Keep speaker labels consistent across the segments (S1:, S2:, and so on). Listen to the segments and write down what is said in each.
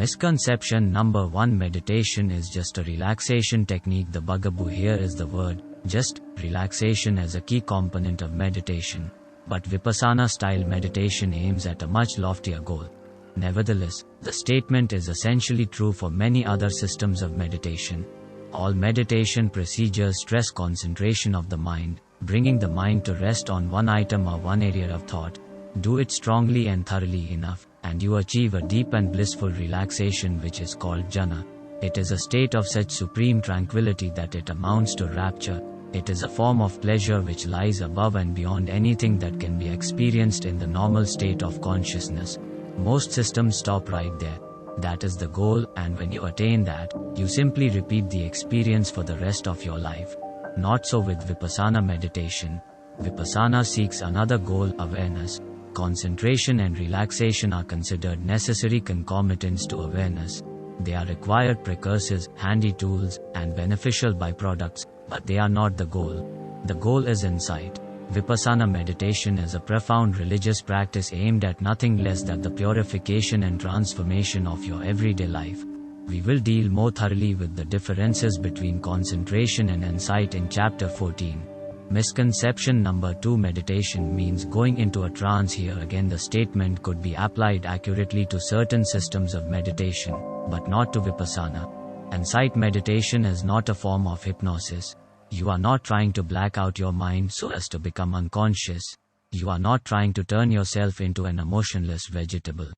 S1: Misconception number 1: meditation is just a relaxation technique. The bugaboo here is the word just. Relaxation as a key component of meditation, but Vipassana style meditation aims at a much loftier goal. Nevertheless, the statement is essentially true for many other systems of meditation. All meditation procedures stress concentration of the mind, bringing the mind to rest on one item or one area of thought. Do it strongly and thoroughly enough, and you achieve a deep and blissful relaxation which is called jhana. It is a state of such supreme tranquility that it amounts to rapture. It is a form of pleasure which lies above and beyond anything that can be experienced in the normal state of consciousness. Most systems stop right there. That is the goal, and when you attain that, you simply repeat the experience for the rest of your life. Not so with Vipassana meditation. Vipassana seeks another goal: awareness. Concentration and relaxation are considered necessary concomitants to awareness. They are required precursors, handy tools, and beneficial byproducts, but they are not the goal. The goal is insight. Vipassana meditation is a profound religious practice aimed at nothing less than the purification and transformation of your everyday life. We will deal more thoroughly with the differences between concentration and insight in Chapter 14. Misconception number 2: meditation means going into a trance. Here again, the statement could be applied accurately to certain systems of meditation, but not to Vipassana. Insight meditation is not a form of hypnosis. You are not trying to black out your mind so as to become unconscious. You are not trying to turn yourself into an emotionless vegetable.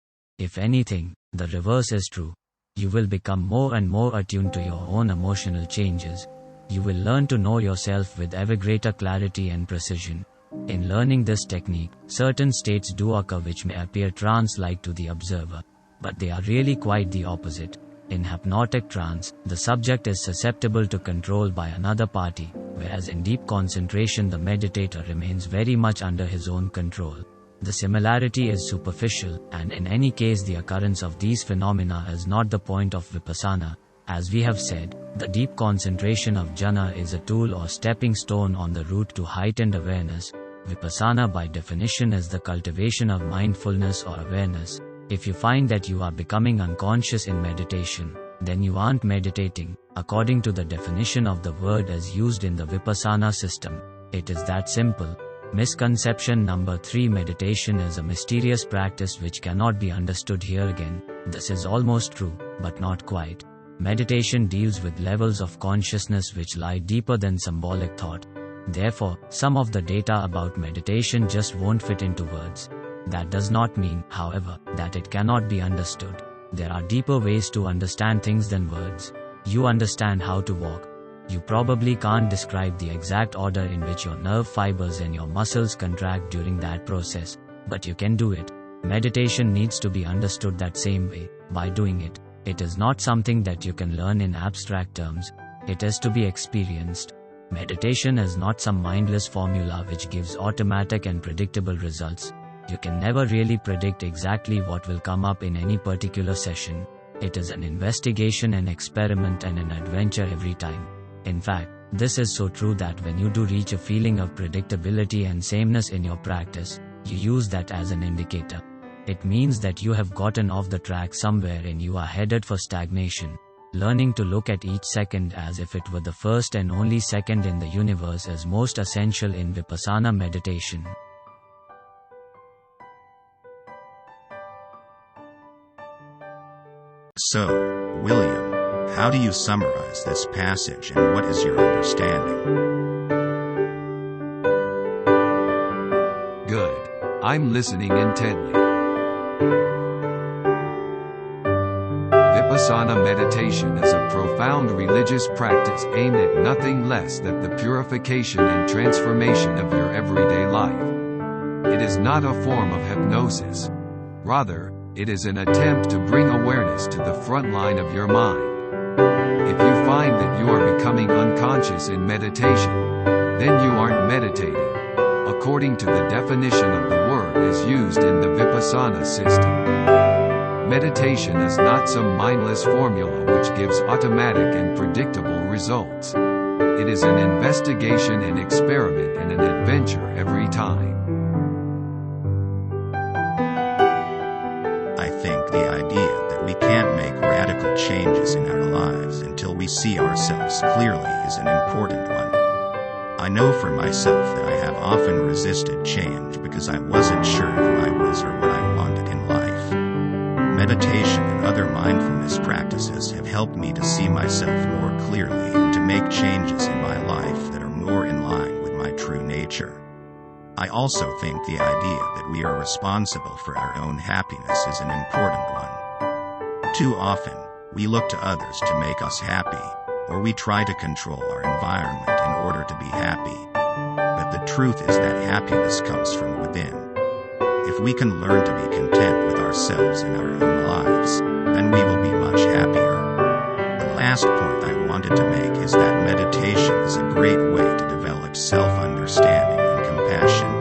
S1: If anything, the reverse is true. You will become more and more attuned to your own emotional changes. You will learn to know yourself with ever greater clarity and precision. In learning this technique, certain states do occur which may appear trance-like to the observer, but they are really quite the opposite. In hypnotic trance, the subject is susceptible to control by another party, whereas in deep concentration the meditator remains very much under his own control. The similarity is superficial, and in any case the occurrence of these phenomena is not the point of Vipassana. As we have said, the deep concentration of jhana is a tool or stepping stone on the route to heightened awareness. Vipassana by definition is the cultivation of mindfulness or awareness. If you find that you are becoming unconscious in meditation, then you aren't meditating, according to the definition of the word as used in the Vipassana system. It is that simple. Misconception number 3: meditation is a mysterious practice which cannot be understood. Here again, this is almost true, but not quite. Meditation deals with levels of consciousness which lie deeper than symbolic thought. Therefore, some of the data about meditation just won't fit into words. That does not mean, however, that it cannot be understood. There are deeper ways to understand things than words. You understand how to walk. You probably can't describe the exact order in which your nerve fibers and your muscles contract during that process, but you can do it. Meditation needs to be understood that same way, by doing it. It is not something that you can learn in abstract terms. It is to be experienced. Meditation is not some mindless formula which gives automatic and predictable results. You can never really predict exactly what will come up in any particular session. It is an investigation, an experiment, and an adventure every time. In fact, this is so true that when you do reach a feeling of predictability and sameness in your practice, you use that as an indicator. It means that you have gotten off the track somewhere and you are headed for stagnation. Learning to look at each second as if it were the first and only second in the universe is most essential in Vipassana meditation.
S2: So, William, how do you summarize this passage and what is your understanding?
S3: Good. I'm listening intently. Vipassana meditation is a profound religious practice aimed at nothing less than the purification and transformation of your everyday life. It is not a form of hypnosis. Rather, it is an attempt to bring awareness to the front line of your mind. If you find that you are becoming unconscious in meditation, then you aren't meditating, according to the definition of the word as used in the Vipassana system. Meditation is not some mindless formula which gives automatic and predictable results. It is an investigation, an experiment, and an adventure every time.
S2: I think the idea that we can't make changes in our lives until we see ourselves clearly is an important one. I know for myself that I have often resisted change because I wasn't sure who I was or what I wanted in life. Meditation and other mindfulness practices have helped me to see myself more clearly and to make changes in my life that are more in line with my true nature. I also think the idea that we are responsible for our own happiness is an important one. Too often, we look to others to make us happy, or we try to control our environment in order to be happy. But the truth is that happiness comes from within. If we can learn to be content with ourselves and our own lives, then we will be much happier. The last point I wanted to make is that meditation is a great way to develop self-understanding and compassion.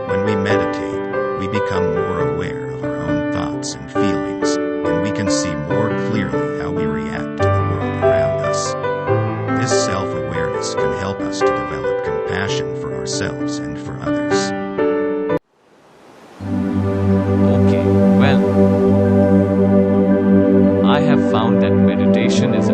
S2: When we meditate, we become more aware of our own thoughts and feelings, and we can see more clearly how we react to the world around us. This self-awareness can help us to develop compassion for ourselves and for others.
S1: Okay, well, I have found that meditation is a